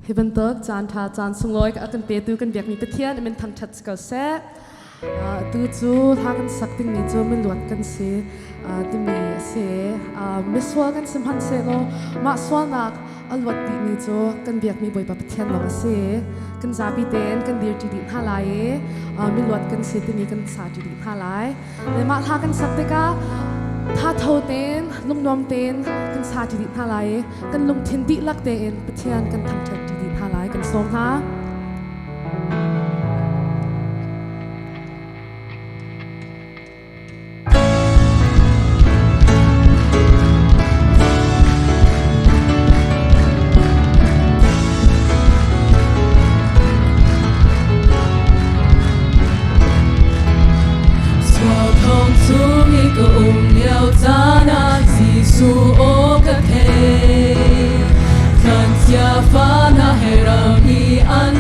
Heaven tớt chan tha chan sungoi ka akan pe tu kan biak mi pathian min thang that ska se tu chu tha kan sak ting ni chu min luat kan se ti mi se miswa kan simhan se lo ma swanak alwat ti ni chu kan biak mi boi pa pathian lo se kan zabi ten kan dir ti di halai min luat kan se ti ni kan sa ti di halai le ma tha kan sak te ka tha thau ten lung nom ten kan sa ti di halai kan lung thin di lak ten pathian kan thang that ti di halai kan som ha Kan siapa na herang ni an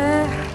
se